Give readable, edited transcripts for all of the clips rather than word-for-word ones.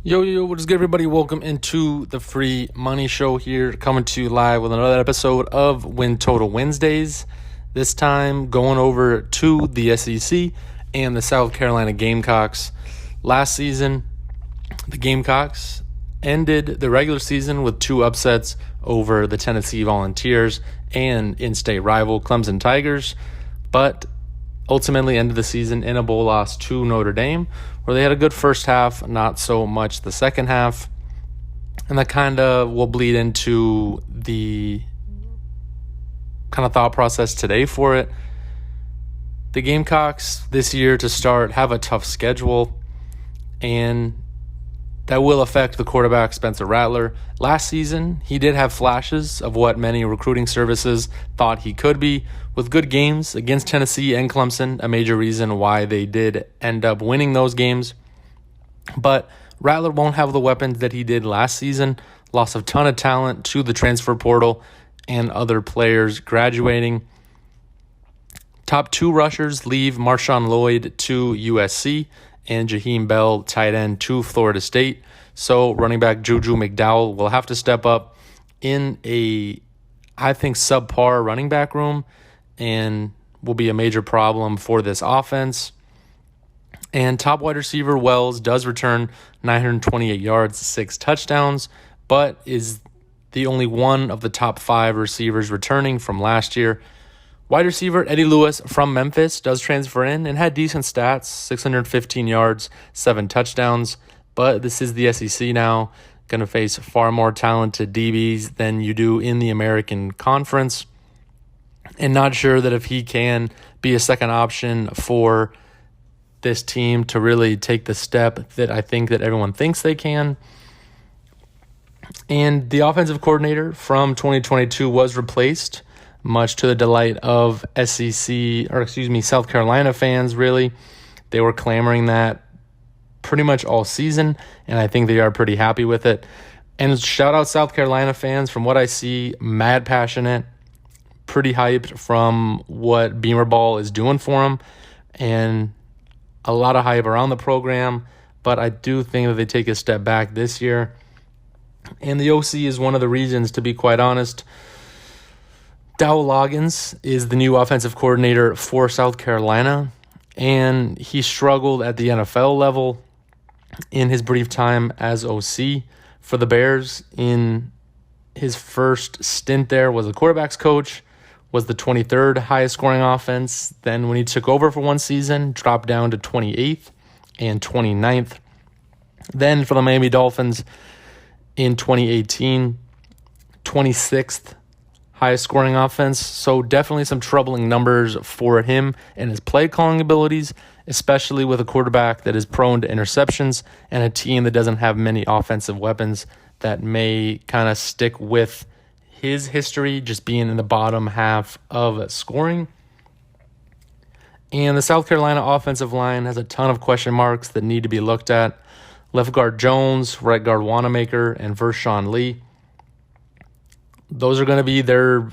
Yo, what is good, everybody? Welcome into the Free Money Show here, coming to you live with another episode of Win Total Wednesdays. This time going over to the SEC and the South Carolina Gamecocks. Last season, the Gamecocks ended the regular season with two upsets over the Tennessee Volunteers and in-state rival Clemson Tigers, but ultimately ended the season in a bowl loss to Notre Dame, where they had a good first half, not so much the second half. And that kind of will bleed into the kind of thought process today for it. The Gamecocks this year to start have a tough schedule, and that will affect the quarterback, Spencer Rattler. Last season, he did have flashes of what many recruiting services thought he could be, with good games against Tennessee and Clemson, a major reason why they did end up winning those games. But Rattler won't have the weapons that he did last season, lost a ton of talent to the transfer portal and other players graduating. Top two rushers leave Marshawn Lloyd to USC and Jaheim Bell, tight end, to Florida State. So running back Juju McDowell will have to step up in a, I think, subpar running back room and will be a major problem for this offense. And top wide receiver Wells does return 928 yards, 6 touchdowns, but is the only one of the top 5 receivers returning from last year. Wide receiver Eddie Lewis from Memphis does transfer in and had decent stats, 615 yards, 7 touchdowns, but this is the SEC now, going to face far more talented DBs than you do in the American Conference, and not sure that if he can be a second option for this team to really take the step that I think that everyone thinks they can. And the offensive coordinator from 2022 was replaced, much to the delight of South Carolina fans, really. They were clamoring that pretty much all season, and I think they are pretty happy with it. And shout out South Carolina fans, from what I see, mad passionate, pretty hyped from what Beamer Ball is doing for them, and a lot of hype around the program, but I do think that they take a step back this year. And the OC is one of the reasons, to be quite honest. Dowell Loggins is the new offensive coordinator for South Carolina, and he struggled at the NFL level in his brief time as OC for the Bears. In his first stint there was a quarterback's coach, was the 23rd highest scoring offense. Then when he took over for one season, dropped down to 28th and 29th. Then for the Miami Dolphins in 2018, 26th highest scoring offense. So definitely some troubling numbers for him and his play calling abilities, especially with a quarterback that is prone to interceptions and a team that doesn't have many offensive weapons that may kind of stick with his history, just being in the bottom half of scoring. And the South Carolina offensive line has a ton of question marks that need to be looked at. Left guard Jones, right guard Wanamaker, and Vershawn Lee. Those are going to be their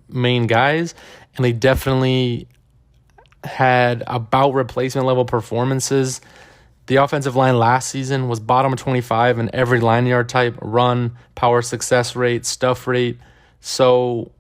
main guys, and they definitely had about replacement level performances. The offensive line last season was bottom of 25 in every line yard type: run, power success rate, stuff rate. So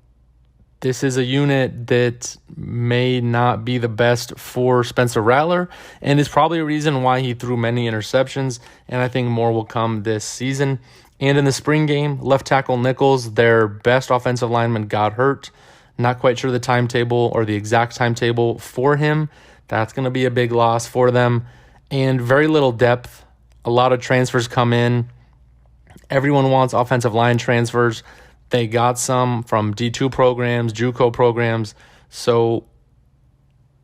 this is a unit that may not be the best for Spencer Rattler, and is probably a reason why he threw many interceptions, and I think more will come this season. And in the spring game, left tackle Nichols, their best offensive lineman, got hurt. Not quite sure the timetable or the exact timetable for him. That's going to be a big loss for them. And very little depth. A lot of transfers come in. Everyone wants offensive line transfers. They got some from D2 programs, JUCO programs. So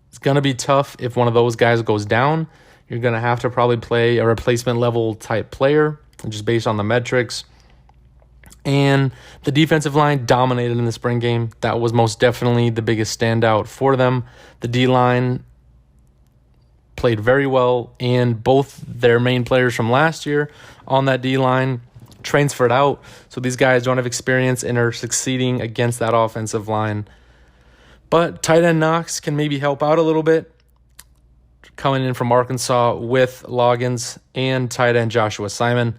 it's going to be tough if one of those guys goes down. You're going to have to probably play a replacement level type player, just based on the metrics. And the defensive line dominated in the spring game. That was most definitely the biggest standout for them. The D-line played very well, and both their main players from last year on that D-line transferred out. So these guys don't have experience and are succeeding against that offensive line. But tight end Knox can maybe help out a little bit. coming in from Arkansas with Loggins and tight end Joshua Simon.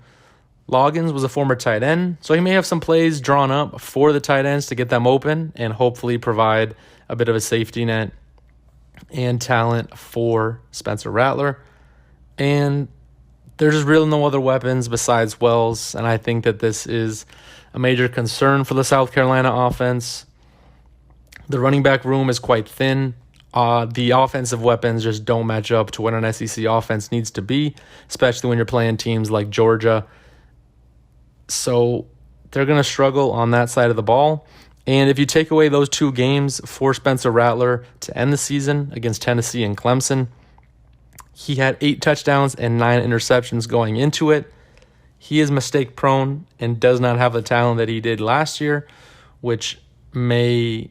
Loggins was a former tight end, so he may have some plays drawn up for the tight ends to get them open and hopefully provide a bit of a safety net and talent for Spencer Rattler. And there's just really no other weapons besides Wells, and I think that this is a major concern for the South Carolina offense. The running back room is quite thin. The offensive weapons just don't match up to what an SEC offense needs to be, especially when you're playing teams like Georgia. So they're going to struggle on that side of the ball. And if you take away those two games for Spencer Rattler to end the season against Tennessee and Clemson, he had 8 touchdowns and 9 interceptions going into it. He is mistake prone and does not have the talent that he did last year, which may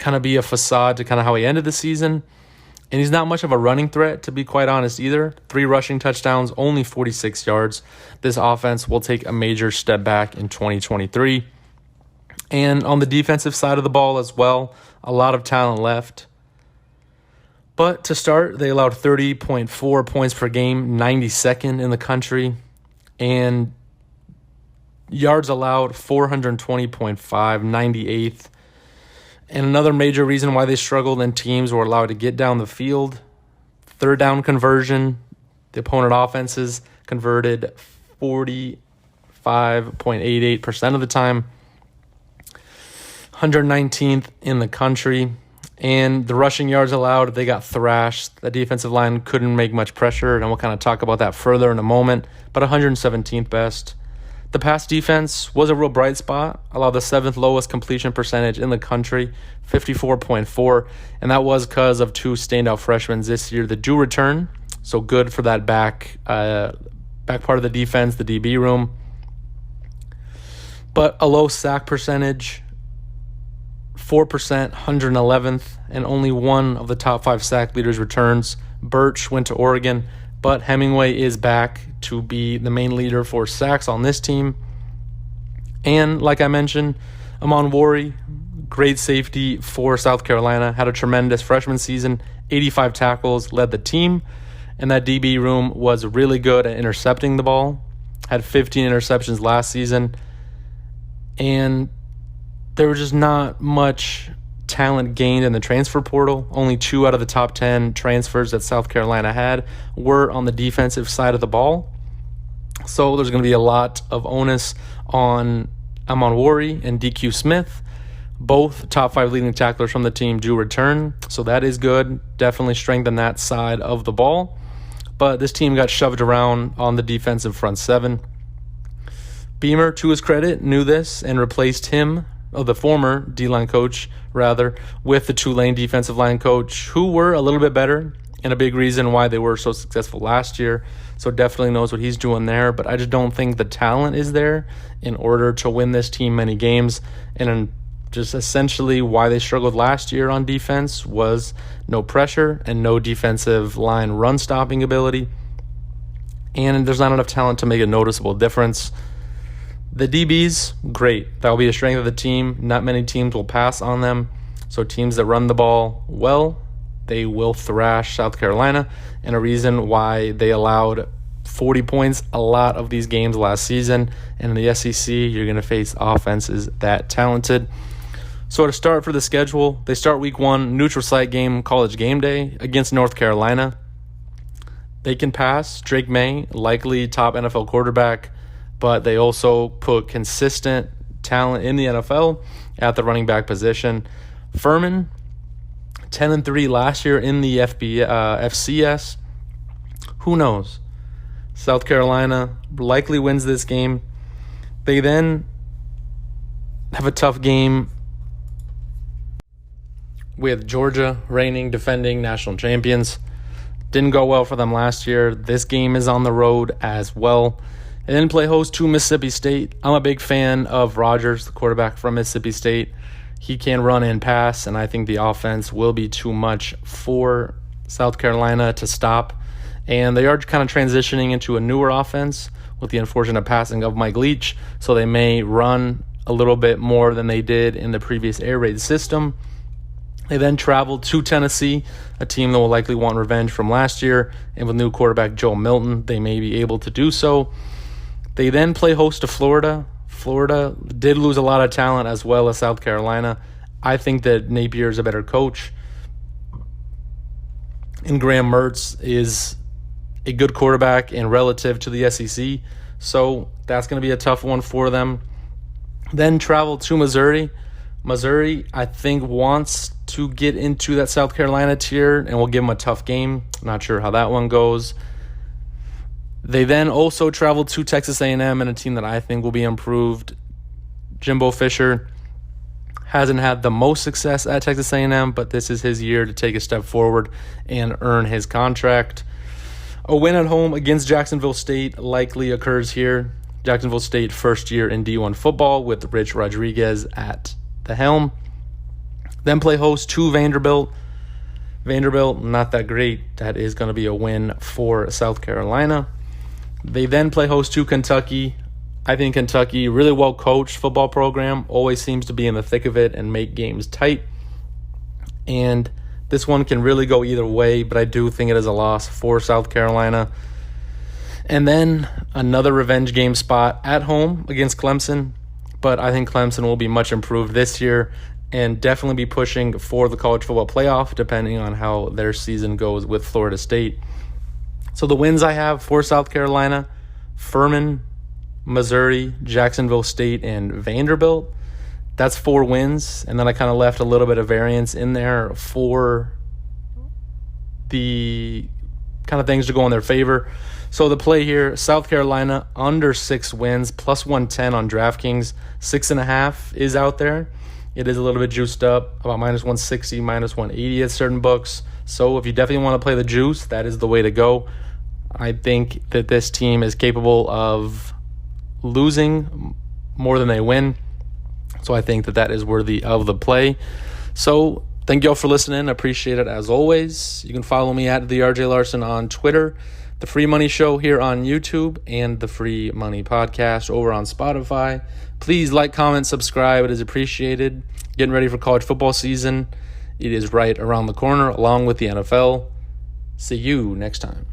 kind of be a facade to kind of how he ended the season. And he's not much of a running threat, to be quite honest, either. 3 rushing touchdowns, only 46 yards. This offense will take a major step back in 2023. And on the defensive side of the ball as well, a lot of talent left. But to start, they allowed 30.4 points per game, 92nd in the country. And yards allowed, 420.5, 98th. And another major reason why they struggled and teams were allowed to get down the field, third down conversion. The opponent offenses converted 45.88% of the time, 119th in the country. And the rushing yards allowed, they got thrashed. The defensive line couldn't make much pressure, and we'll kind of talk about that further in a moment, but 117th best. The pass defense was a real bright spot, allowed the 7th lowest completion percentage in the country, 54.4, and that was because of 2 standout freshmen this year that do return, so good for that back part of the defense, the DB room. But a low sack percentage, 4%, 111th, and only one of the top 5 sack leaders returns. Birch went to Oregon, but Hemingway is back to be the main leader for sacks on this team. And like I mentioned, Amon Wari, great safety for South Carolina, had a tremendous freshman season, 85 tackles, led the team, and that DB room was really good at intercepting the ball, had 15 interceptions last season, and there was just not much talent gained in the transfer portal. Only 2 out of the top 10 transfers that South Carolina had were on the defensive side of the ball. So there's going to be a lot of onus on Amon Wari and DQ Smith. Both top 5 leading tacklers from the team do return, so that is good. Definitely strengthen that side of the ball. But this team got shoved around on the defensive front 7. Beamer, to his credit, knew this and replaced him, the former D-line coach, with the Tulane defensive line coach, who were a little bit better and a big reason why they were so successful last year. So definitely knows what he's doing there, but I just don't think the talent is there in order to win this team many games. And just essentially why they struggled last year on defense was no pressure and no defensive line run stopping ability. And there's not enough talent to make a noticeable difference. The DBs, great. That will be a strength of the team. Not many teams will pass on them. So teams that run the ball well, they will thrash South Carolina. And a reason why they allowed 40 points a lot of these games last season. And in the SEC, you're going to face offenses that talented. So to start for the schedule, they start week 1, neutral site game, College game day against North Carolina. They can pass. Drake May, likely top NFL quarterback, but they also put consistent talent in the NFL at the running back position. Furman, 10-3 last year in the FCS. Who knows? South Carolina likely wins this game. They then have a tough game with Georgia, reigning, defending national champions. Didn't go well for them last year. This game is on the road as well. And then play host to Mississippi State. I'm a big fan of Rogers, the quarterback from Mississippi State. He can run and pass, and I think the offense will be too much for South Carolina to stop. And they are kind of transitioning into a newer offense with the unfortunate passing of Mike Leach, so they may run a little bit more than they did in the previous air raid system. They then travel to Tennessee, a team that will likely want revenge from last year, and with new quarterback Joe Milton, they may be able to do so. They then play host to Florida. Florida did lose a lot of talent as well as South Carolina. I think that Napier is a better coach, and Graham Mertz is a good quarterback and relative to the SEC, so that's going to be a tough one for them. Then travel to Missouri. Missouri, I think, wants to get into that South Carolina tier, and we'll give them a tough game. Not sure how that one goes. They then also travel to Texas A&M and a team that I think will be improved. Jimbo Fisher hasn't had the most success at Texas A&M, but this is his year to take a step forward and earn his contract. A win at home against Jacksonville State likely occurs here. Jacksonville State first year in D1 football with Rich Rodriguez at the helm. Then play host to Vanderbilt. Vanderbilt, not that great. That is going to be a win for South Carolina. They then play host to Kentucky. I think Kentucky, really well coached football program, always seems to be in the thick of it and make games tight. And this one can really go either way, but I do think it is a loss for South Carolina. And then another revenge game spot at home against Clemson, but I think Clemson will be much improved this year and definitely be pushing for the college football playoff, depending on how their season goes with Florida State. So the wins I have for South Carolina: Furman, Missouri, Jacksonville State, and Vanderbilt. That's 4 wins. And then I kind of left a little bit of variance in there for the kind of things to go in their favor. So the play here, South Carolina under 6 wins, plus 110 on DraftKings. 6.5 is out there. It is a little bit juiced up, about minus 160, minus 180 at certain books. So if you definitely want to play the juice, that is the way to go. I think that this team is capable of losing more than they win. So I think that that is worthy of the play. So thank you all for listening. I appreciate it as always. You can follow me at the RJ Larson on Twitter, the Free Money Show here on YouTube, and the Free Money Podcast over on Spotify. Please like, comment, subscribe. It is appreciated. Getting ready for college football season. It is right around the corner, along with the NFL. See you next time.